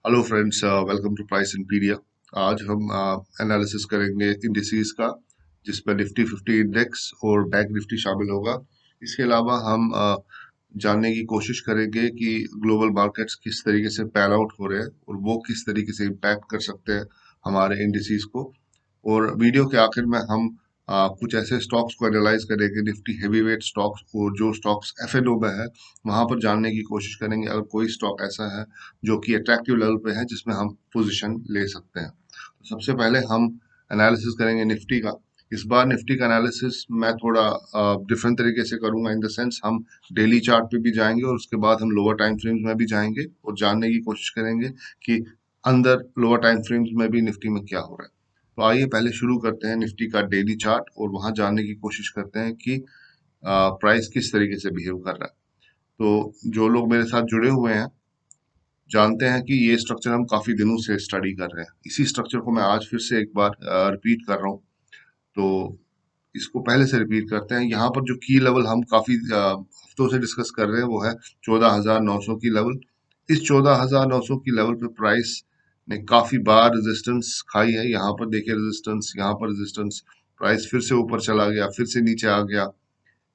Hello friends, welcome to price Impedia. आज हम analysis करेंगे इंडिसेस का, जिसमें निफ्टी 50 इंडेक्स और बैंक निफ्टी शामिल होगा। इसके अलावा हम जानने की कोशिश करेंगे कि ग्लोबल मार्केट्स किस तरीके से पैन आउट हो रहे हैं और वो किस तरीके से इम्पैक्ट कर सकते हैं हमारे इंडिसेस को। और वीडियो के आखिर में हम कुछ ऐसे स्टॉक्स को एनालाइज करेंगे, निफ्टी हेवीवेट स्टॉक्स, और जो स्टॉक्स एफएनओ में है वहां पर जानने की कोशिश करेंगे अगर कोई स्टॉक ऐसा है जो कि अट्रैक्टिव लेवल पे है जिसमें हम पोजीशन ले सकते हैं। तो सबसे पहले हम एनालिसिस करेंगे निफ्टी का। इस बार निफ्टी का एनालिसिस मैं थोड़ा डिफरेंट तरीके से करूंगा, इन द सेंस हम डेली चार्ट पे भी जाएंगे और उसके बाद हम लोअर टाइम फ्रेम्स में भी जाएंगे और जानने की कोशिश करेंगे कि अंदर लोअर टाइम फ्रेम्स में भी निफ्टी में क्या हो रहा है। तो आइए पहले शुरू करते हैं निफ्टी का डेली चार्ट और वहां जानने की कोशिश करते हैं कि प्राइस किस तरीके से बिहेव कर रहा है। तो जो लोग मेरे साथ जुड़े हुए हैं जानते हैं कि ये स्ट्रक्चर हम काफी दिनों से स्टडी कर रहे हैं। इसी स्ट्रक्चर को मैं आज फिर से एक बार रिपीट कर रहा हूँ। तो इसको पहले से रिपीट करते हैं। यहाँ पर जो की लेवल हम काफी हफ्तों से डिस्कस कर रहे हैं वो है 14,900 की लेवल। इस 14,900 की लेवल पे प्राइस ने काफी बार रेजिस्टेंस खाई है। यहाँ पर देखिए रेजिस्टेंस, यहाँ पर रेजिस्टेंस, प्राइस फिर से ऊपर चला गया, फिर से नीचे आ गया,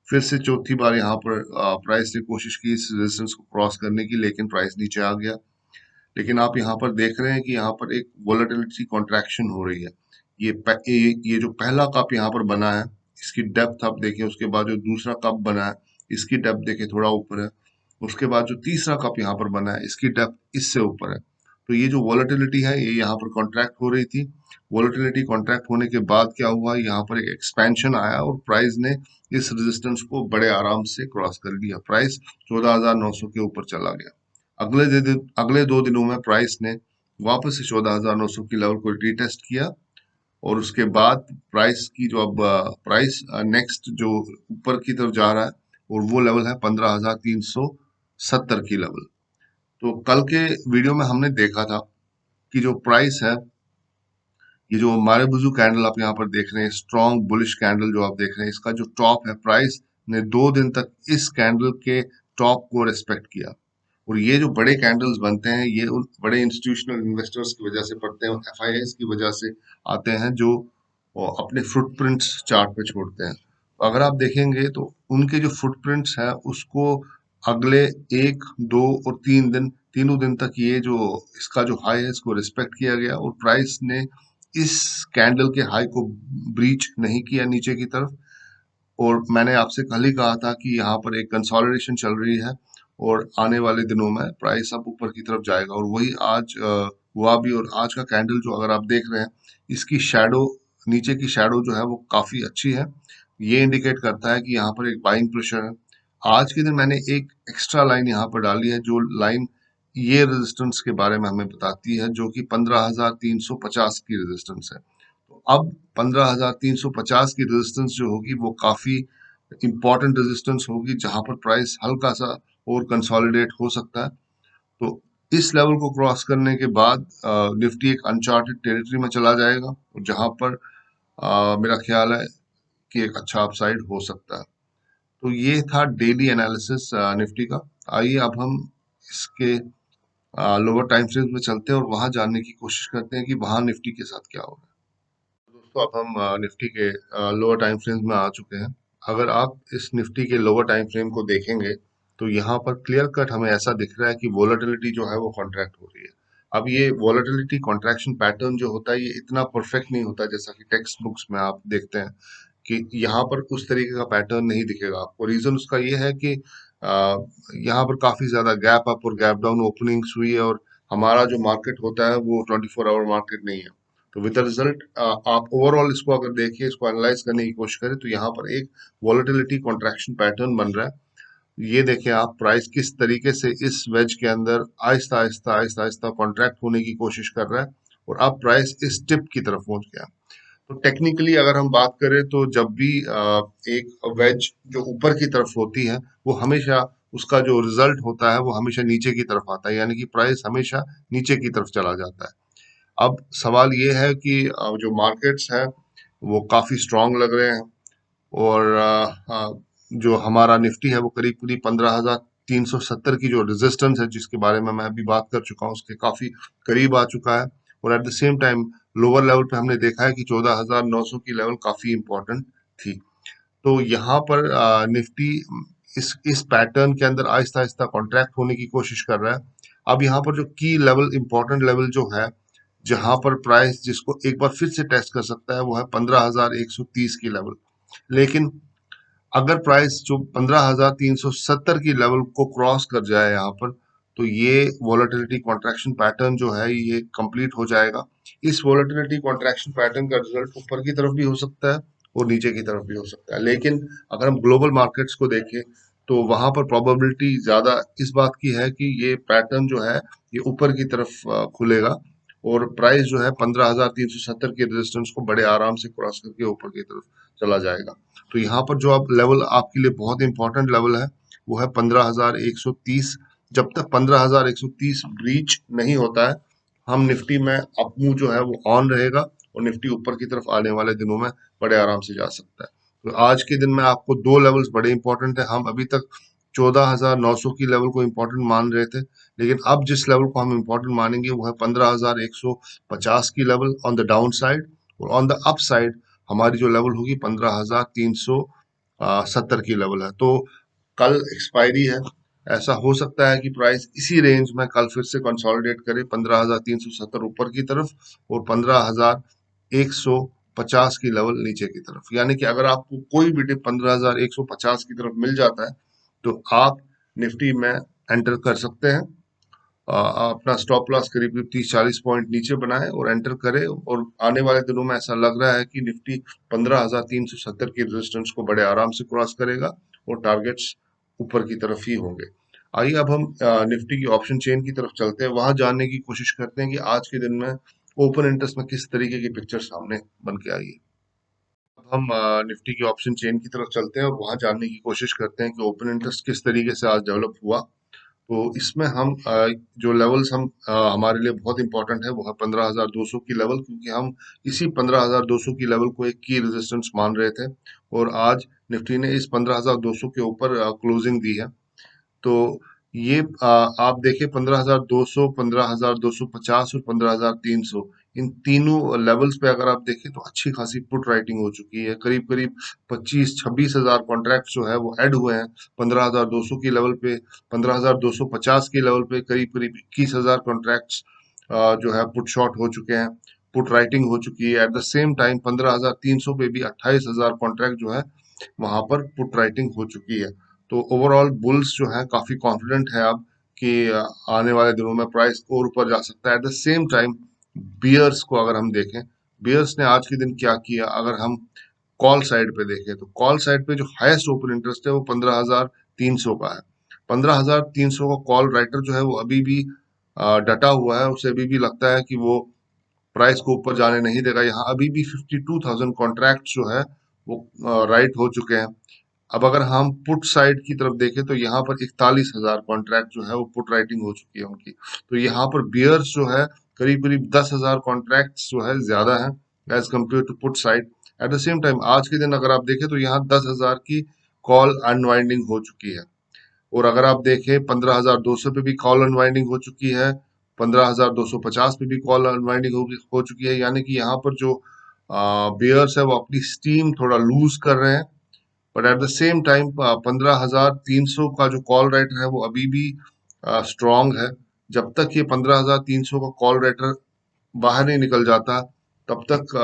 फिर से चौथी बार यहाँ पर प्राइस ने कोशिश की इस रेजिस्टेंस को क्रॉस करने की, लेकिन प्राइस नीचे आ गया। लेकिन आप यहाँ पर देख रहे हैं कि यहाँ पर एक वोलेटिलिटी कॉन्ट्रैक्शन हो रही है। ये जो पहला कप यहाँ पर बना है, इसकी डेप्थ आप देखिए। उसके बाद जो दूसरा कप बना है, इसकी डेप्थ देखिए थोड़ा ऊपर है। उसके बाद जो तीसरा कप यहाँ पर बना है, इसकी डेप्थ इससे ऊपर है। तो ये जो वोलेटिलिटी है ये यहाँ पर कॉन्ट्रैक्ट हो रही थी। वोलेटिलिटी कॉन्ट्रैक्ट होने के बाद क्या हुआ, यहाँ पर एक एक्सपेंशन आया और प्राइस ने इस रेजिस्टेंस को बड़े आराम से क्रॉस कर लिया। प्राइस 14,900 के ऊपर चला गया। अगले 2 दिनों में प्राइस ने वापस से 14,900 की लेवल को रीटेस्ट किया और उसके बाद प्राइस की जो अब प्राइस नेक्स्ट जो ऊपर की तरफ जा रहा है और वो लेवल है 15,370 की लेवल। तो कल के वीडियो में हमने देखा था कि जो प्राइस है, ये जो मारुबुजू कैंडल आप यहाँ पर देख रहे हैं, स्ट्रॉन्ग बुलिश कैंडल जो आप देख रहे हैं, इसका जो टॉप है, प्राइस ने 2 दिन तक इस कैंडल के टॉप को रेस्पेक्ट किया। और ये जो बड़े कैंडल्स बनते हैं ये उन बड़े इंस्टीट्यूशनल इन्वेस्टर्स की वजह से पड़ते हैं और एफआईआईस की वजह से आते हैं, जो अपने फुटप्रिंट्स चार्ट पे छोड़ते हैं। तो अगर आप देखेंगे तो उनके जो फुटप्रिंट्स हैं उसको अगले 1, 2 और 3 दिन, तीनों दिन तक ये जो इसका जो हाई है इसको रिस्पेक्ट किया गया और प्राइस ने इस कैंडल के हाई को ब्रीच नहीं किया नीचे की तरफ। और मैंने आपसे कल ही कहा था कि यहाँ पर एक कंसोलिडेशन चल रही है और आने वाले दिनों में प्राइस अब ऊपर की तरफ जाएगा और वही आज हुआ भी। और आज का कैंडल जो अगर आप देख रहे हैं, इसकी शैडो, नीचे की शैडो जो है वो काफी अच्छी है। ये इंडिकेट करता है कि यहाँ पर एक बाइंग प्रेशर है। आज के दिन मैंने एक एक्स्ट्रा लाइन यहाँ पर डाली है, जो लाइन ये रेजिस्टेंस के बारे में हमें बताती है, जो कि 15,350 की रेजिस्टेंस है। तो अब 15,350 की रेजिस्टेंस जो होगी वो काफी इंपॉर्टेंट रेजिस्टेंस होगी, जहां पर प्राइस हल्का सा और कंसोलिडेट हो सकता है। तो इस लेवल को क्रॉस करने के बाद निफ्टी एक अनचार्टेड टेरिटरी में चला जाएगा और जहां पर मेरा ख्याल है कि एक अच्छा अपसाइड हो सकता है। तो ये था डेली एनालिसिस निफ्टी का। आइए अब हम इसके लोअर टाइम फ्रेम में चलते हैं और वहां जानने की कोशिश करते हैं कि वहां निफ्टी के साथ क्या हो रहा है। दोस्तों, अब हम निफ्टी के लोअर टाइम फ्रेम्स में आ चुके हैं। अगर आप इस निफ्टी के लोअर टाइम फ्रेम को देखेंगे तो यहाँ पर क्लियर कट हमें ऐसा दिख रहा है कि वोलेटिलिटी जो है वो कॉन्ट्रैक्ट हो रही है। अब ये वोलेटिलिटी कॉन्ट्रैक्शन पैटर्न जो होता है ये इतना परफेक्ट नहीं होता, जैसा कि टेक्स्ट बुक्स में आप देखते हैं कि यहाँ पर उस तरीके का पैटर्न नहीं दिखेगा आपको। रीजन उसका ये है कि यहाँ पर काफी ज्यादा गैप अप और गैप डाउन ओपनिंग्स हुई है और हमारा जो मार्केट होता है वो 24 आवर मार्केट नहीं है। तो विद द रिजल्ट आप ओवरऑल इसको अगर देखिए, इसको एनालाइज करने की कोशिश करें तो यहाँ पर एक वॉलेटिलिटी कॉन्ट्रैक्शन पैटर्न बन रहा है। ये देखें आप, प्राइस किस तरीके से इस वेज के अंदर आहिस्ता आहिस्ता आहिस्ता आहिस्ता कॉन्ट्रैक्ट होने की कोशिश कर रहा है और अब प्राइस इस टिप की तरफ पहुंच गया। तो टेक्निकली अगर हम बात करें तो जब भी एक वेज जो ऊपर की तरफ होती है वो हमेशा, उसका जो रिजल्ट होता है वो हमेशा नीचे की तरफ आता है, यानी कि प्राइस हमेशा नीचे की तरफ चला जाता है। अब सवाल ये है कि जो मार्केट्स हैं वो काफी स्ट्रांग लग रहे हैं और जो हमारा निफ्टी है वो करीब करीब 15,000 370 की जो रेजिस्टेंस है जिसके बारे में मैं अभी बात कर चुका हूँ उसके काफी करीब आ चुका है। और eight the same time lower level पे हमने देखा है कि 14,900 की लेवल काफी इंपॉर्टेंट थी। तो यहाँ पर निफ्टी इस पैटर्न के अंदर आहिस्ता आहिस्ता कॉन्ट्रैक्ट होने की कोशिश कर रहा है। अब यहाँ पर जो की लेवल इंपॉर्टेंट लेवल जो है जहां पर प्राइस जिसको एक बार फिर से टेस्ट कर सकता है वो है 15,130 की लेवल। लेकिन अगर प्राइस जो 15,370 की लेवल को क्रॉस कर जाए यहाँ पर तो ये वॉलेटिलिटी कॉन्ट्रैक्शन पैटर्न जो है ये कंप्लीट हो जाएगा। इस वॉलेटिलिटी कॉन्ट्रैक्शन पैटर्न का रिजल्ट ऊपर की तरफ भी हो सकता है और नीचे की तरफ भी हो सकता है। लेकिन अगर हम ग्लोबल मार्केट्स को देखें तो वहां पर प्रोबेबिलिटी ज्यादा इस बात की है कि ये पैटर्न जो है ये ऊपर की तरफ खुलेगा और प्राइस जो है 15,370 के रेजिस्टेंस को बड़े आराम से क्रॉस करके ऊपर की तरफ चला जाएगा। तो यहाँ पर जो आप लेवल आपके लिए बहुत इंपॉर्टेंट लेवल है वो है 15,130। जब तक 15,130 ब्रीच नहीं होता है हम निफ्टी में अप मूव जो है वो ऑन रहेगा और निफ्टी ऊपर की तरफ आने वाले दिनों में बड़े आराम से जा सकता है। तो आज के दिन में आपको दो लेवल्स बड़े इंपॉर्टेंट है। हम अभी तक 14,900 की लेवल को इंपॉर्टेंट मान रहे थे लेकिन अब जिस लेवल को हम इंपॉर्टेंट मानेंगे वो है 15,150 की level on the down side और ऑन द अप साइड हमारी जो लेवल होगी 15,370 की लेवल है। तो कल एक्सपायरी है, ऐसा हो सकता है कि प्राइस इसी रेंज में कल फिर से कंसोलिडेट करे 15,370 ऊपर की तरफ और 15,150 की लेवल नीचे की तरफ। यानी कि अगर आपको कोई भी डिप 15,150 की तरफ मिल जाता है तो आप निफ्टी में एंटर कर सकते हैं। अपना स्टॉप लॉस करीब करीब 30-40 पॉइंट नीचे बनाए और एंटर करे और आने वाले दिनों में ऐसा लग रहा है कि निफ्टी 15,370 की रेजिस्टेंस को बड़े आराम से क्रॉस करेगा और टारगेट्स ऊपर की तरफ ही होंगे। आइए अब हम निफ्टी की ऑप्शन चेन की तरफ चलते हैं, वहां जानने की कोशिश करते हैं कि आज के दिन में ओपन इंटरेस्ट में किस तरीके की पिक्चर सामने बन के आई है। अब हम निफ्टी की ऑप्शन चेन की तरफ चलते हैं और वहां जानने की कोशिश करते हैं कि ओपन इंटरेस्ट किस तरीके से आज डेवलप हुआ। तो इसमें हम जो लेवल्स हम हमारे लिए बहुत इंपॉर्टेंट है वो है 15,200 की लेवल, क्योंकि हम इसी 15,200 की लेवल को एक की रेजिस्टेंस मान रहे थे और आज निफ्टी ने इस 15,200 के ऊपर क्लोजिंग दी है। तो ये आप देखिए 15,200, 15,250 और 15,300 इन तीनों लेवल्स पे अगर आप देखें तो अच्छी खासी पुट राइटिंग हो चुकी है। करीब करीब 25-26 हजार कॉन्ट्रैक्ट जो है वो ऐड हुए हैं 15,200 की लेवल पे। 15,250 की लेवल पे करीब करीब 21,000 कॉन्ट्रैक्ट्स जो है पुट शॉर्ट हो चुके हैं, पुट राइटिंग हो चुकी है। एट द सेम टाइम 15,300 पे भी 28,000 कॉन्ट्रैक्ट जो है वहां पर पुट राइटिंग हो चुकी है। तो ओवरऑल बुल्स जो है काफी कॉन्फिडेंट है अब कि आने वाले दिनों में प्राइस और ऊपर जा सकता है। At the same time bears को अगर हम देखें, बियर्स ने आज के दिन क्या किया अगर हम कॉल साइड पे देखें तो कॉल साइड पे जो हाईएस्ट ओपन इंटरेस्ट है वो 15,300 का है। 15,300 का कॉल राइटर जो है वो अभी भी डटा हुआ है, उसे अभी भी लगता है कि वो प्राइस को ऊपर जाने नहीं देगा। यहाँ अभी भी 52,000 कॉन्ट्रैक्ट जो है वो राइट हो चुके हैं। अब अगर हम पुट साइड की तरफ देखें तो यहाँ पर 41,000 कॉन्ट्रैक्ट जो है वो पुट राइटिंग हो चुकी है उनकी। तो यहाँ पर बियर्स जो है करीब करीब 10,000 कॉन्ट्रैक्ट जो है ज्यादा है as compare to put side. At the same time आज के दिन अगर आप देखें तो यहाँ 10,000 की कॉल अनवाइंडिंग हो चुकी है और अगर आप देखें 15,200 पे भी कॉल अनवाइंडिंग हो चुकी है, 15,250 पे भी कॉल अनवाइंडिंग हो चुकी है। यानी कि यहाँ पर जो बियर्स है वो अपनी स्टीम थोड़ा लूज कर रहे हैं। But at the same time 15,300 का जो कॉल राइटर है वो अभी भी स्ट्रांग है। जब तक ये 15,300 का कॉल राइटर बाहर नहीं निकल जाता तब तक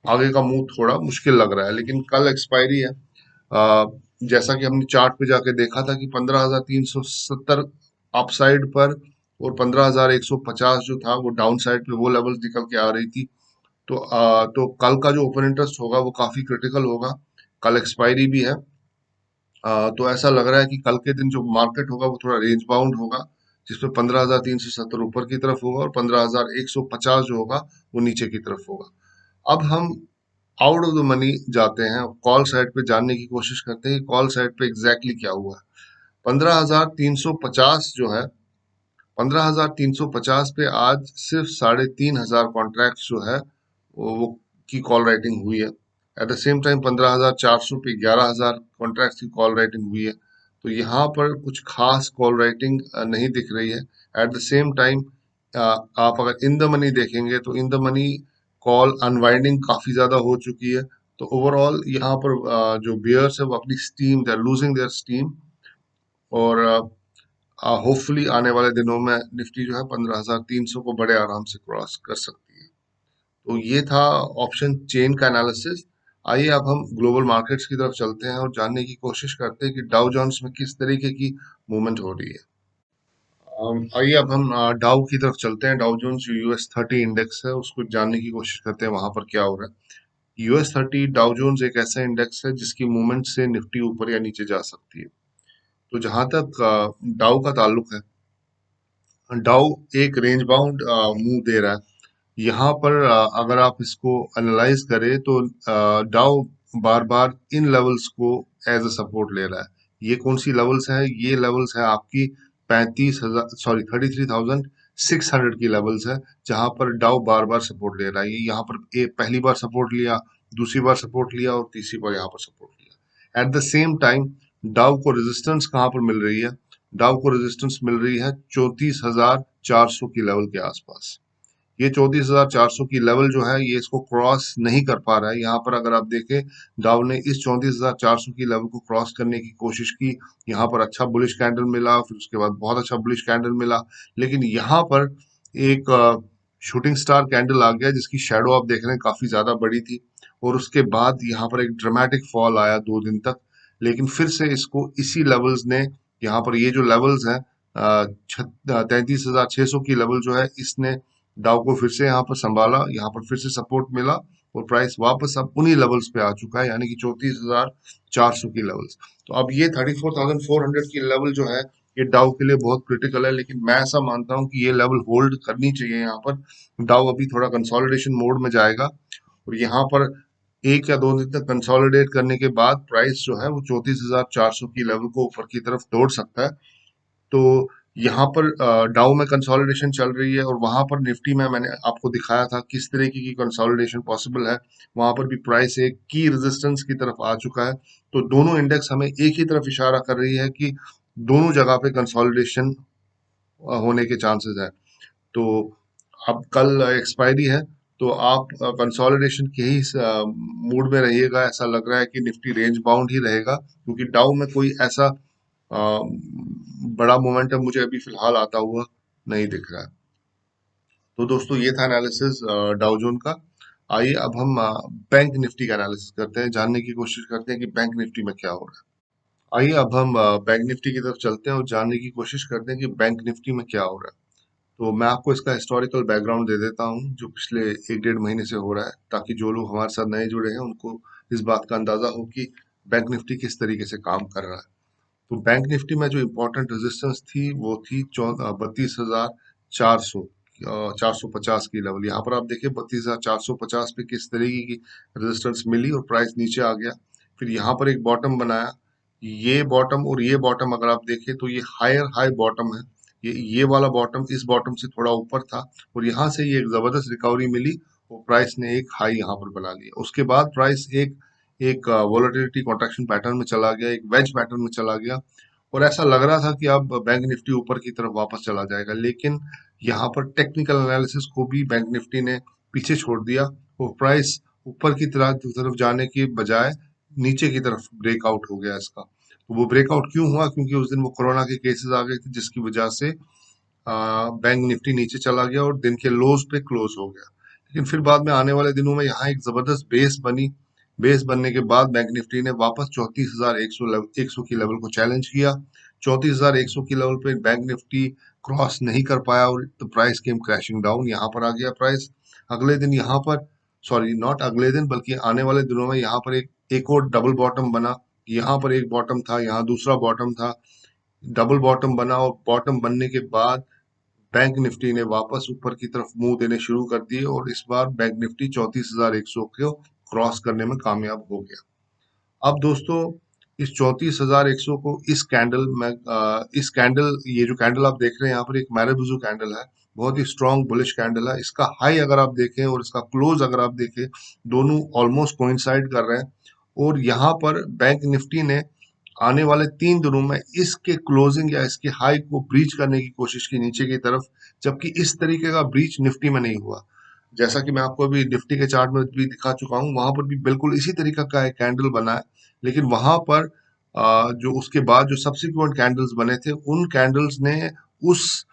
आगे का मूव थोड़ा मुश्किल लग रहा है। लेकिन कल एक्सपायरी है, अ, जैसा कि हमने चार्ट पे जाके देखा था कि 15,370 अप साइड पर और 15,150 जो था वो डाउन साइड पे वो लेवल्स निकल के आ रही थी। तो कल का जो ओपन इंटरेस्ट होगा वो काफी क्रिटिकल होगा। कल एक्सपायरी भी है, तो ऐसा लग रहा है कि कल के दिन जो मार्केट होगा वो थोड़ा रेंज बाउंड होगा जिसमें 15,370 ऊपर की तरफ होगा और 15,150 जो होगा वो नीचे की तरफ होगा। अब हम आउट ऑफ द मनी जाते हैं, कॉल साइड पे जानने की कोशिश करते हैं कि कॉल साइड पे एग्जैक्टली क्या हुआ है। 15,350 जो है, 15,350 पे आज सिर्फ 3,500 कॉन्ट्रैक्ट जो है वो की कॉल राइटिंग हुई है। एट द सेम टाइम 15,400 पे 11,000 कॉन्ट्रैक्ट की कॉल राइटिंग हुई है। तो यहाँ पर कुछ खास कॉल राइटिंग नहीं दिख रही है। एट द सेम टाइम आप अगर इन द मनी देखेंगे तो in the money call unwinding काफी ज्यादा हो चुकी है। तो ओवरऑल यहाँ पर जो बियर्स है वो अपनी steam, they are losing their steam, और होपफुली आने वाले दिनों में निफ्टी जो है 15,300 को बड़े आराम से क्रॉस कर सकती है। तो ये था ऑप्शन चेन का एनालिसिस। आइए अब हम ग्लोबल मार्केट्स की तरफ चलते हैं और जानने की कोशिश करते हैं कि डाउ जोन्स में किस तरीके की मूवमेंट हो रही है। आइए अब हम डाउ की तरफ चलते हैं। डाउ जोन्स जो US 30 इंडेक्स है उसको जानने की कोशिश करते हैं वहां पर क्या हो रहा है। US 30 डाउ जोन्स एक ऐसा इंडेक्स है जिसकी मूवमेंट से निफ्टी ऊपर या नीचे जा सकती है। तो जहां तक डाउ का ताल्लुक है, डाउ एक रेंज बाउंड मूव दे रहा है। यहाँ पर अगर आप इसको एनालाइज करें तो डाउ बार बार इन लेवल्स को एज अ सपोर्ट ले रहा है। ये कौन सी लेवल्स है? ये लेवल्स है आपकी 33,600 की लेवल्स है, जहां पर डाउ बार बार सपोर्ट ले रहा है। ये यहाँ पर पहली बार सपोर्ट लिया, दूसरी बार सपोर्ट लिया और तीसरी बार यहाँ पर सपोर्ट लिया। एट द सेम टाइम डाउ को रेजिस्टेंस कहाँ पर मिल रही है? डाउ को रेजिस्टेंस मिल रही है 34,400 की लेवल के आसपास। ये 34,400 की लेवल जो है ये इसको क्रॉस नहीं कर पा रहा है। यहाँ पर अगर आप देखें, डाउ ने इस 34,400 की लेवल को क्रॉस करने की कोशिश की। यहाँ पर अच्छा बुलिश कैंडल मिला, फिर उसके बाद बहुत अच्छा बुलिश कैंडल मिला, लेकिन यहाँ पर एक शूटिंग स्टार कैंडल आ गया जिसकी शेडो आप देख रहे हैं काफी ज्यादा बड़ी थी, और उसके बाद यहाँ पर एक ड्रामेटिक फॉल आया 2 दिन तक। लेकिन फिर से इसको इसी लेवल्स ने, यहाँ पर ये जो लेवल्स हैं 33,600 की लेवल जो है, इसने डाउ को फिर से यहाँ पर संभाला, यहाँ पर फिर से सपोर्ट मिला और प्राइस वापस अब उन्हीं लेवल्स पे आ चुका है, यानी कि 34,400 की लेवल्स। तो अब ये 34,400 की लेवल जो है ये डाउ के लिए बहुत क्रिटिकल है, लेकिन मैं ऐसा मानता हूँ कि ये लेवल होल्ड करनी चाहिए। यहाँ पर डाउ अभी थोड़ा कंसोलिडेशन मोड में जाएगा और यहाँ पर 1 या 2 दिन तक कंसोलिडेट करने के बाद प्राइस जो है वो 34,400 की लेवल को ऊपर की तरफ तोड़ सकता है। तो यहाँ पर डाउ में कंसोलिडेशन चल रही है और वहां पर निफ्टी में मैंने आपको दिखाया था किस तरीके की कंसोलिडेशन पॉसिबल है। वहां पर भी प्राइस एक की रेजिस्टेंस की तरफ आ चुका है। तो दोनों इंडेक्स हमें एक ही तरफ इशारा कर रही है कि दोनों जगह पे कंसोलिडेशन होने के चांसेस है। तो अब कल एक्सपायरी है, तो आप कंसोलिडेशन के ही मूड में रहिएगा। ऐसा लग रहा है कि निफ्टी रेंज बाउंड ही रहेगा, क्योंकि डाउ में कोई ऐसा अ, बड़ा मोमेंटम मुझे अभी फिलहाल आता हुआ नहीं दिख रहा है। तो दोस्तों ये था एनालिसिस डाउ जोन का। आइए अब हम बैंक निफ्टी का एनालिसिस करते हैं, जानने की कोशिश करते हैं कि बैंक निफ्टी में क्या हो रहा है। आइए अब हम बैंक निफ्टी की तरफ चलते हैं और जानने की कोशिश करते हैं कि बैंक निफ्टी में क्या हो रहा है। तो मैं आपको इसका हिस्टोरिकल बैकग्राउंड दे देता हूँ जो पिछले 1 डेढ़ महीने से हो रहा है, ताकि जो लोग हमारे साथ नए जुड़े हैं उनको इस बात का अंदाजा हो कि बैंक निफ्टी किस तरीके से काम कर रहा है। तो बैंक निफ्टी में जो इम्पोर्टेंट रेजिस्टेंस थी वो थी 32,400, 450 की लेवल। यहाँ पर आप देखिए 32,450 पे किस तरीके की रेजिस्टेंस मिली और प्राइस नीचे आ गया। फिर यहाँ पर एक बॉटम बनाया। ये बॉटम और ये बॉटम अगर आप देखें तो ये हायर हाई बॉटम है। ये वाला बॉटम इस बॉटम से थोड़ा ऊपर था और यहाँ से ये एक जबरदस्त रिकवरी मिली और प्राइस ने एक हाई यहाँ पर बना लिया। उसके बाद प्राइस एक एक वोलेटिलिटी कॉन्ट्रैक्शन पैटर्न में चला गया, एक वेज पैटर्न में चला गया, और ऐसा लग रहा था कि अब बैंक निफ्टी ऊपर की तरफ वापस चला जाएगा। लेकिन यहाँ पर टेक्निकल एनालिसिस को भी बैंक निफ्टी ने पीछे छोड़ दिया और प्राइस ऊपर की तरफ जाने के बजाय नीचे की तरफ ब्रेकआउट हो गया इसका। तो वो ब्रेकआउट क्यों हुआ? क्योंकि उस दिन वो कोरोना के केसेस आ गए थे, जिसकी वजह से बैंक निफ्टी नीचे चला गया और दिन के लोज पे क्लोज हो गया। लेकिन फिर बाद में आने वाले दिनों में यहाँ एक जबरदस्त बेस बनी। बेस बनने के बाद बैंक निफ्टी ने वापस 34,100 की लेवल को चैलेंज किया। 34,100 की लेवल पे बैंक निफ्टी क्रॉस नहीं कर पाया और तो प्राइस केम क्रैशिंग डाउन। यहाँ पर आ गया प्राइस। अगले दिन यहाँ पर, सॉरी नॉट अगले दिन बल्कि आने वाले दिनों में यहाँ पर एक और डबल बॉटम बना। यहाँ पर एक बॉटम था, यहाँ दूसरा बॉटम था, डबल बॉटम बना और बॉटम बनने के बाद बैंक निफ्टी ने वापस ऊपर की तरफ मुंह देने शुरू कर दिए और इस बार बैंक निफ्टी 34,100 को क्रॉस करने में कामयाब हो गया। अब दोस्तों इस 34,100 को इस कैंडल में इस कैंडल, ये जो कैंडल आप देख रहे हैं यहाँ पर एक मैरेबुजू कैंडल है, बहुत ही स्ट्रॉन्ग बुलिश कैंडल है। इसका हाई अगर आप देखें और इसका क्लोज अगर आप देखें, दोनों ऑलमोस्ट कोइंसाइड कर रहे हैं। और यहाँ पर बैंक निफ्टी ने आने वाले 3 दिनों में इसके क्लोजिंग या इसके हाई को ब्रीच करने की कोशिश की नीचे की तरफ, जबकि इस तरीके का ब्रीच निफ्टी में नहीं हुआ। जैसा कि मैं आपको अभी निफ्टी के चार्ट में भी दिखा चुका हूँ, वहां पर भी बिल्कुल इसी तरीका का एक कैंडल बना है, लेकिन वहां पर जो उसके बाद जो सब्सिक्वेंट कैंडल्स बने थे, उन कैंडल्स ने उस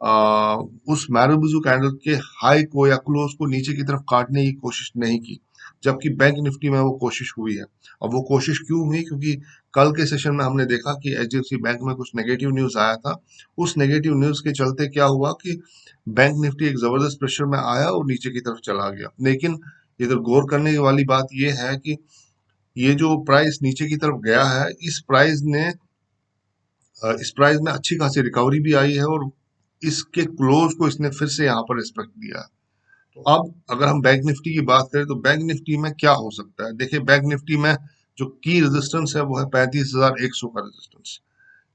आ, उस मैरुबुजू कैंडल के हाई को या क्लोज को नीचे की तरफ काटने की कोशिश नहीं की, जबकि बैंक निफ्टी में वो कोशिश हुई है। अब वो कोशिश क्यों हुई? क्योंकि कल के सेशन में हमने देखा कि एचडीएफसी बैंक में कुछ नेगेटिव न्यूज आया था। उस नेगेटिव न्यूज के चलते क्या हुआ कि बैंक निफ्टी एक जबरदस्त प्रेशर में आया और नीचे की तरफ चला गया। लेकिन इधर गौर करने वाली बात यह है कि ये जो प्राइस नीचे की तरफ गया है, इस प्राइस में अच्छी खासी रिकवरी भी आई है और इसके क्लोज को इसने फिर से यहाँ पर रिस्पेक्ट दिया है। तो अब अगर हम बैंक निफ्टी की बात करें तो बैंक निफ्टी में क्या हो सकता है? देखिए, बैंक निफ्टी में जो की रेजिस्टेंस है वो है 35,100 का रेजिस्टेंस।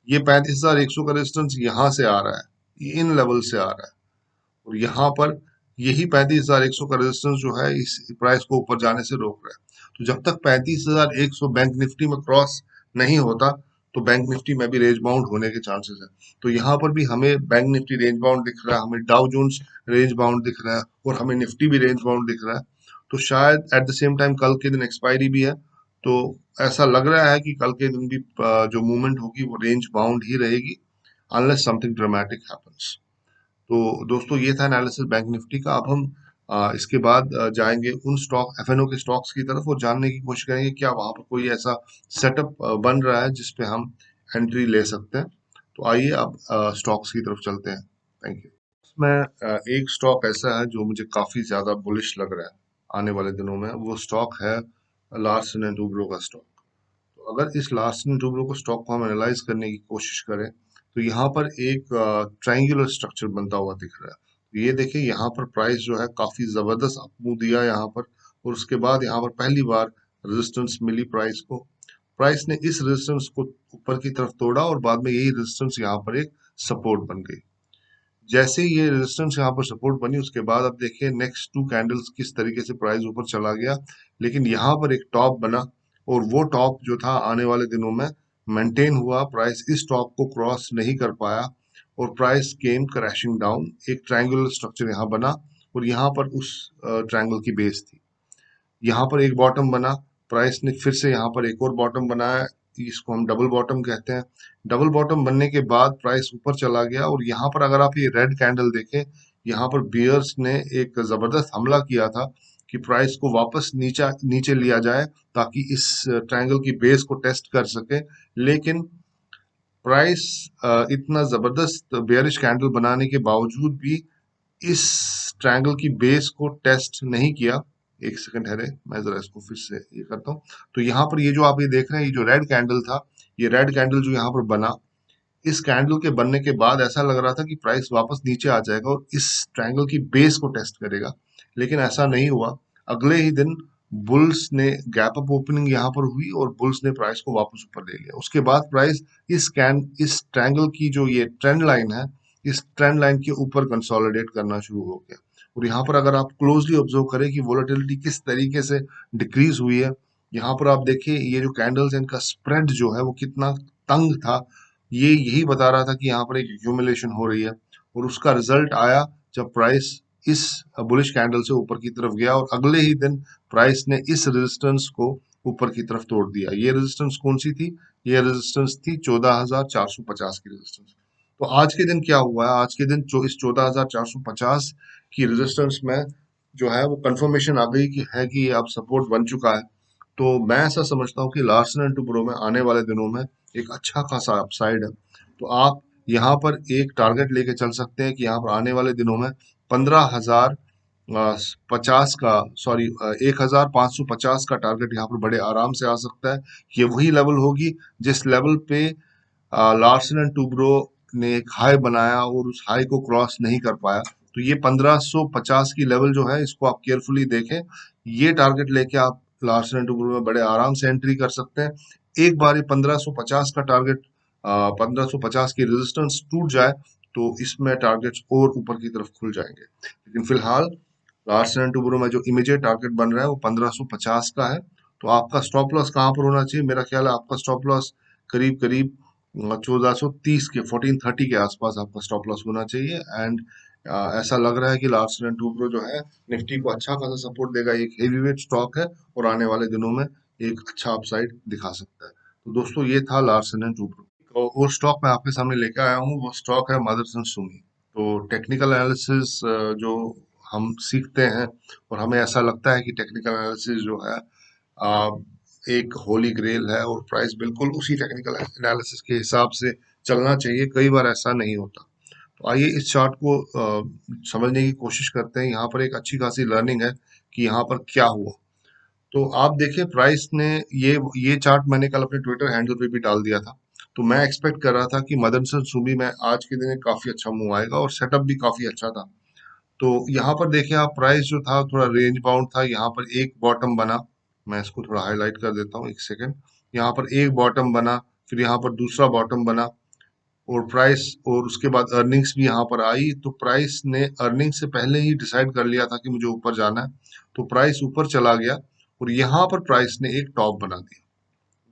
ये 35,100 का रेजिस्टेंस यहाँ से आ रहा है, ये इन लेवल से आ रहा है, और यहाँ पर यही 35,100 का रेजिस्टेंस जो है इस प्राइस को ऊपर जाने से रोक रहा है। तो जब तक 35,100 बैंक निफ्टी में क्रॉस नहीं होता, तो बैंक निफ्टी में भी रेंज बाउंड होने के चांसेस है। तो यहाँ पर भी हमें बैंक निफ्टी रेंज बाउंड दिख रहा है, हमें डाउ जोन्स रेंज बाउंड दिख रहा है, और हमें निफ्टी भी रेंज बाउंड दिख रहा है। तो शायद एट द सेम टाइम कल के दिन एक्सपायरी भी है, तो ऐसा लग रहा है कि कल के दिन भी जो मूवमेंट होगी वो रेंज बाउंड ही रहेगी, अनलेस समथिंग ड्रामेटिक हैपेंस। तो दोस्तों, ये था एनालिसिस बैंक निफ्टी का। अब हम इसके बाद जाएंगे उन स्टॉक एफएनओ के स्टॉक्स की तरफ और जानने की कोशिश करेंगे क्या वहां पर कोई ऐसा सेटअप बन रहा है जिस पे हम एंट्री ले सकते हैं। तो आइए अब स्टॉक्स की तरफ चलते हैं। Thank you. इसमें एक स्टॉक ऐसा है जो मुझे काफी ज्यादा बुलिश लग रहा है आने वाले दिनों में। वो स्टॉक है लार्सन एंड टुब्रो का स्टॉक। तो अगर इस लार्सन एंड टुब्रो को स्टॉक को हम एनालाइज करने की कोशिश करें, तो यहाँ पर एक ट्रायंगुलर स्ट्रक्चर बनता हुआ दिख रहा है। तो ये देखिए, यहाँ पर प्राइस जो है काफी जबरदस्त अपमूव दिया यहाँ पर, और उसके बाद यहाँ पर पहली बार रेजिस्टेंस मिली प्राइस को। प्राइस ने इस रेजिस्टेंस को ऊपर की तरफ तोड़ा और बाद में यही रेजिस्टेंस यहाँ पर एक सपोर्ट बन गई। जैसे ही ये रेजिस्टेंस यहाँ पर सपोर्ट बनी, उसके बाद अब देखिए नेक्स्ट 2 कैंडल्स किस तरीके से प्राइस ऊपर चला गया, लेकिन यहाँ पर एक टॉप बना, और वो टॉप जो था आने वाले दिनों में मेंटेन हुआ। प्राइस इस टॉप को क्रॉस नहीं कर पाया और प्राइस केम क्रैशिंग डाउन। एक ट्रायंगुलर स्ट्रक्चर यहाँ बना और यहाँ पर उस ट्रायंगल की बेस थी। यहाँ पर एक बॉटम बना, प्राइस ने फिर से यहाँ पर एक और बॉटम बनाया, इसको हम डबल बॉटम कहते हैं। डबल बॉटम बनने के बाद प्राइस ऊपर चला गया, और यहाँ पर अगर आप ये रेड कैंडल देखें, यहाँ पर बियर्स ने एक जबरदस्त हमला किया था कि प्राइस को वापस नीचे नीचे लिया जाए ताकि इस ट्रायंगल की बेस को टेस्ट कर सके। लेकिन प्राइस इतना जबरदस्त बेयरिश कैंडल बनाने के बावजूद भी इस ट्रायंगल की बेस को टेस्ट नहीं किया। एक सेकंड ठहरे, मैं जरा इसको फिर से ये करता हूँ। तो यहाँ पर ये जो आप ये देख रहे हैं, ये जो रेड कैंडल था, ये रेड कैंडल जो यहाँ पर बना, इस कैंडल के बनने के बाद ऐसा लग रहा था कि प्राइस वापस नीचे आ जाएगा और इस ट्रायंगल की बेस को टेस्ट करेगा, लेकिन ऐसा नहीं हुआ। अगले ही दिन बुल्स ने गैप अप ओपनिंग यहाँ पर हुई और बुल्स ने प्राइस को वापस ऊपर ले लिया। उसके बाद प्राइस इस ट्रायंगल की जो ये ट्रेंड लाइन है, इस ट्रेंड लाइन के ऊपर कंसोलिडेट करना शुरू हो गया। और यहाँ पर अगर आप क्लोजली ऑब्जर्व करें कि वोलेटिलिटी किस तरीके से डिक्रीज हुई है, यहाँ पर आप देखिए ये जो कैंडल्स है इनका स्प्रेड जो है वो कितना तंग था। ये यही बता रहा था कि यहाँ पर एक एक्यूमुलेशन हो रही है, और उसका रिजल्ट आया जब प्राइस इस बुलिश कैंडल से ऊपर की तरफ गया और अगले ही दिन प्राइस ने इस रेजिस्टेंस को ऊपर की तरफ तोड़ दिया। ये रेजिस्टेंस कौन सी थी? ये रेजिस्टेंस थी 14,450 की रेजिस्टेंस। तो आज के दिन क्या हुआ है? आज के दिन जो इस 14,450 की रेजिस्टेंस में जो है वो कंफर्मेशन आ गई कि ये अब सपोर्ट बन चुका है। तो मैं ऐसा समझता हूँ कि लार्सन एंड टुब्रो में आने वाले दिनों में एक अच्छा खासा अपसाइड है। तो आप यहाँ पर एक टारगेट लेके चल सकते हैं कि यहाँ पर आने वाले दिनों में 15,050 का, सॉरी, 1,550 का टारगेट यहाँ पर बड़े आराम से आ सकता है। ये वही लेवल होगी जिस लेवल पे लार्सन एंड टुब्रो ने एक हाई बनाया और उस हाई को क्रॉस नहीं कर पाया। तो ये 1550 की लेवल जो है, इसको आप केयरफुली देखें। ये टारगेट लेके आप लार्सन एंड टुब्रो में बड़े आराम से एंट्री कर सकते हैं। एक बार ये 1550 का टारगेट, 1550 की रेजिस्टेंस टूट जाए तो इसमें टारगेट्स और ऊपर की तरफ खुल जाएंगे। लेकिन फिलहाल लार्सन एंड टुब्रो में जो इमीडिएट टारगेट बन रहा है वो 1550 का है। तो आपका स्टॉप लॉस कहाँ पर होना चाहिए? मेरा ख्याल है आपका स्टॉप लॉस करीब करीब 1430 के 1430 के आसपास आपका स्टॉप लॉस होना चाहिए। एंड ऐसा लग रहा है कि लार्सन एंड टूब्रो जो है निफ्टी को अच्छा खासा सपोर्ट देगा। एक हेवीवेट स्टॉक है और आने वाले दिनों में एक अच्छा अपसाइड दिखा सकता है। तो दोस्तों ये था लार्सन एंड टूब्रो। और स्टॉक मैं आपके सामने लेकर आया हूँ, वो स्टॉक है मदरसन सुमी। तो टेक्निकल एनालिसिस जो हम सीखते हैं और हमें ऐसा लगता है कि टेक्निकल एनालिसिस जो है आ, एक होली ग्रेल है और प्राइस बिल्कुल उसी टेक्निकल एनालिसिस के हिसाब से चलना चाहिए। कई बार ऐसा नहीं होता। तो आइए इस चार्ट को समझने की कोशिश करते हैं। यहाँ पर एक अच्छी खासी लर्निंग है कि यहाँ पर क्या हुआ। तो आप देखिए प्राइस ने ये चार्ट मैंने कल अपने ट्विटर हैंडल पे भी डाल दिया था। तो मैं एक्सपेक्ट कर रहा था कि मदरसन सुमी में आज के दिन एक काफी अच्छा मूव आएगा और सेटअप भी काफी अच्छा था। तो यहाँ पर देखिए आप प्राइस जो था थोड़ा रेंज बाउंड था। यहाँ पर एक बॉटम बना, मैं इसको थोड़ा हाईलाइट कर देता हूँ एक सेकेंड। यहाँ पर एक बॉटम बना, फिर यहाँ पर दूसरा बॉटम बना और प्राइस और उसके बाद अर्निंग्स भी यहाँ पर आई। तो प्राइस ने अर्निंग्स से पहले ही डिसाइड कर लिया था कि मुझे ऊपर जाना है। तो प्राइस ऊपर चला गया और यहाँ पर प्राइस ने एक टॉप बना दिया।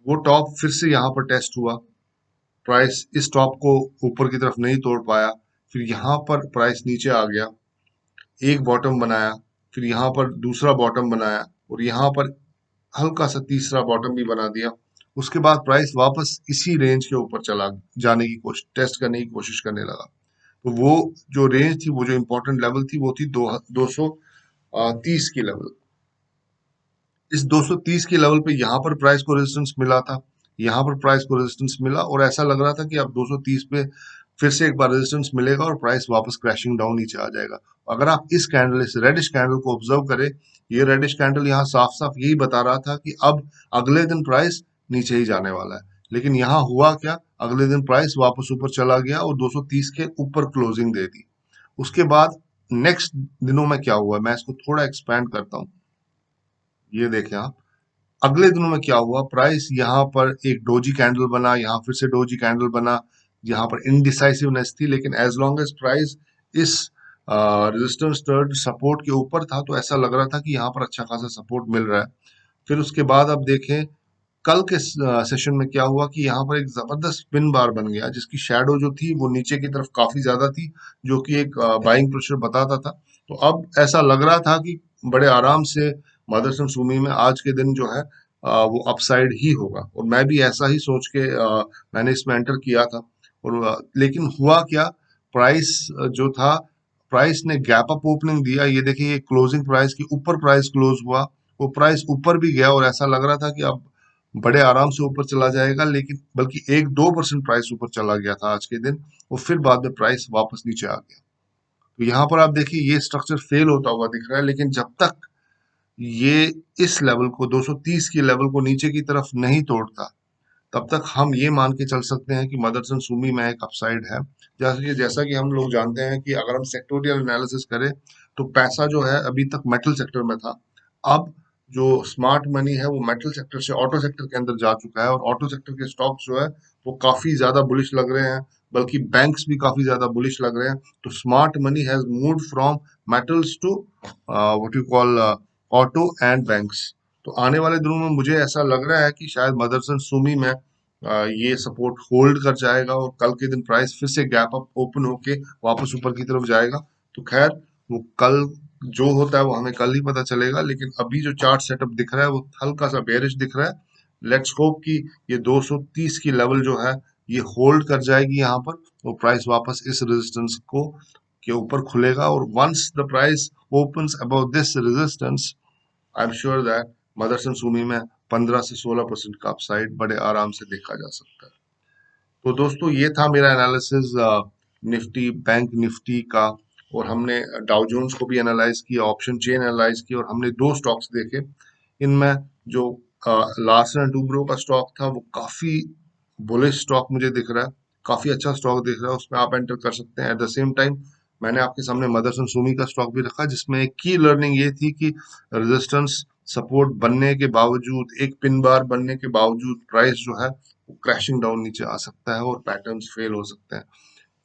वो टॉप फिर से यहाँ पर टेस्ट हुआ। प्राइस इस टॉप को ऊपर की तरफ नहीं तोड़ पाया। फिर यहाँ पर प्राइस नीचे आ गया, एक बॉटम बनाया, फिर यहाँ पर दूसरा बॉटम बनाया और यहाँ पर हल्का सा तीसरा बॉटम भी बना दिया। उसके बाद प्राइस वापस इसी रेंज के ऊपर चला जाने की कोशिश टेस्ट करने की कोशिश करने लगा। तो वो जो रेंज थी, वो जो इम्पोर्टेंट लेवल थी, वो थी 230 की लेवल। इस 230 के लेवल पे यहाँ पर प्राइस को रेजिस्टेंस मिला था, यहाँ पर प्राइस को रेजिस्टेंस मिला और ऐसा लग रहा था कि अब 230 पे फिर से एक बार रेजिस्टेंस मिलेगा और प्राइस वापस क्रैशिंग डाउन नीचे आ जाएगा। अगर आप इस कैंडल, इस रेडिश कैंडल को ऑब्जर्व करें, ये रेडिश कैंडल यहाँ साफ साफ यही बता रहा था कि अब अगले दिन प्राइस नीचे ही जाने वाला है। लेकिन यहाँ हुआ क्या, अगले दिन प्राइस वापस ऊपर चला गया और 230 के ऊपर क्लोजिंग दे दी। उसके बाद नेक्स्ट दिनों में क्या हुआ, मैं इसको थोड़ा एक्सपैंड करता हूँ। ये देखें आप, अगले दिनों में क्या हुआ, प्राइस यहाँ पर एक डोजी कैंडल बना, यहाँ फिर से डोजी कैंडल बना। यहाँ पर इनडिसाइसिवनेस थी, लेकिन एज लॉन्ग एज प्राइस इस रेजिस्टेंस थर्ड सपोर्ट के ऊपर था तो ऐसा लग रहा था कि यहाँ पर अच्छा खासा सपोर्ट मिल रहा है। फिर उसके बाद आप देखें कल के सेशन में क्या हुआ कि यहाँ पर एक जबरदस्त स्पिन बार बन गया जिसकी शैडो जो थी वो नीचे की तरफ काफी ज्यादा थी, जो कि एक बाइंग प्रेशर बताता था। तो अब ऐसा लग रहा था कि बड़े आराम से मदरसन सुमी में आज के दिन जो है वो अपसाइड ही होगा और मैं भी ऐसा ही सोच के मैंने इसमें एंटर किया था। और लेकिन हुआ क्या, प्राइस जो था, प्राइस ने गैप अप ओपनिंग दिया। ये देखिए, ये क्लोजिंग प्राइस के ऊपर प्राइस क्लोज हुआ, वो प्राइस ऊपर भी गया और ऐसा लग रहा था कि अब बड़े आराम से ऊपर चला जाएगा, लेकिन बल्कि 1-2% प्राइस ऊपर चला गया था आज के दिन और फिर बाद में प्राइस वापस नीचे आ गया। तो यहाँ पर आप देखिए ये स्ट्रक्चर फेल होता हुआ दिख रहा है, लेकिन जब तक ये इस लेवल को 230 की लेवल को नीचे की तरफ नहीं तोड़ता, तब तक हम ये मान के चल सकते हैं कि मदरसन सुमी में एक अपसाइड है। जैसा कि हम लोग जानते हैं कि अगर हम सेक्टोरियल एनालिसिस करें तो पैसा जो है अभी तक मेटल सेक्टर में था। अब जो स्मार्ट मनी है वो मेटल सेक्टर से ऑटो सेक्टर के अंदर जा चुका है और ऑटो सेक्टर के स्टॉक्स जो है वो काफी ज्यादा बुलिश लग रहे हैं, बल्कि बैंक्स भी काफी ज्यादा बुलिश लग रहे हैं। तो smart money has moved from metals to what you call auto and banks. तो आने वाले दिनों में मुझे ऐसा लग रहा है कि शायद मदरसन सुमी में ये सपोर्ट होल्ड कर जाएगा और कल के दिन प्राइस फिर से गैप अप ओपन होके वापस ऊपर की तरफ जाएगा। तो खैर, वो कल जो होता है वो हमें कल ही पता चलेगा, लेकिन अभी जो चार्ट सेटअप दिख रहा है वो हल्का सा बेरिश दिख रहा है। लेट्स होप कि ये 230 की लेवल जो है ये होल्ड कर जाएगी यहाँ पर और प्राइस वापस इस रेजिस्टेंस को के ऊपर खुलेगा और once the price opens about this resistance, I am sure that Motherson Sumi में 15 से 16% का अपसाइड बड़े आराम से देखा जा सकता है। तो दोस्तों ये था मेरा एनालिसिस निफ्टी, बैंक निफ्टी का। और हमने डाउ जोन्स को भी एनालाइज किया, ऑप्शन चेन एनालाइज की और हमने दो स्टॉक्स देखे। इनमें जो लार्सन एंड टूब्रो का स्टॉक था वो काफी बुलिश स्टॉक मुझे दिख रहा है, काफी अच्छा स्टॉक दिख रहा है, उसमें आप एंटर कर सकते हैं। एट द सेम टाइम मैंने आपके सामने मदरसन सुमी का स्टॉक भी रखा जिसमें एक की लर्निंग ये थी कि रेजिस्टेंस सपोर्ट बनने के बावजूद, एक पिन बार बनने के बावजूद प्राइस जो है वो क्रैशिंग डाउन नीचे आ सकता है और पैटर्न्स फेल हो सकते हैं।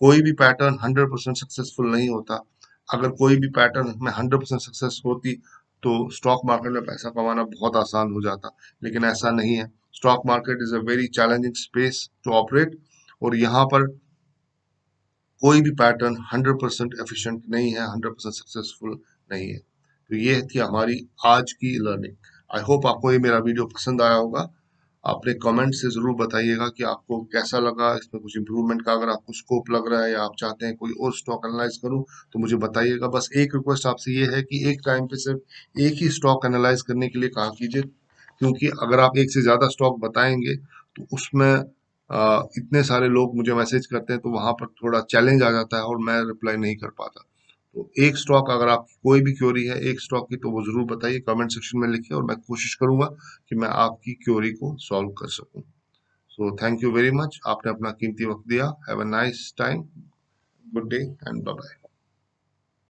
कोई भी पैटर्न 100% सक्सेसफुल नहीं होता। अगर कोई भी पैटर्न में 100% सक्सेस होती तो स्टॉक मार्केट में पैसा कमाना बहुत आसान हो जाता, लेकिन ऐसा नहीं है। Stock market is a very challenging space to operate, और यहाँ पर कोई भी पैटर्न 100% एफिशिएंट नहीं है, 100% सक्सेसफुल नहीं है। तो ये थी हमारी आज की लर्निंग। आई होप आपको ये मेरा वीडियो पसंद आया होगा। अपने कमेंट से जरूर बताइएगा कि आपको कैसा लगा, इसमें कुछ इंप्रूवमेंट का अगर आपको स्कोप लग रहा है या आप चाहते हैं कोई और स्टॉक एनालाइज करूं तो मुझे बताइएगा। बस एक रिक्वेस्ट आपसे ये है कि एक टाइम पे सिर्फ एक ही स्टॉक एनालाइज करने के लिए कहा कीजिए, क्योंकि अगर आप एक से ज्यादा स्टॉक बताएंगे तो उसमें इतने सारे लोग मुझे मैसेज करते हैं, तो वहां पर थोड़ा चैलेंज आ जाता है और मैं रिप्लाई नहीं कर पाता। तो एक स्टॉक, अगर आप कोई भी क्वेरी है एक स्टॉक की, तो वो जरूर बताइए, कमेंट सेक्शन में लिखिए, और मैं कोशिश करूंगा कि मैं आपकी क्वेरी को सॉल्व कर सकूं। So thank you very much, आपने अपना कीमती वक्त दिया। Have a nice time, good day and bye bye.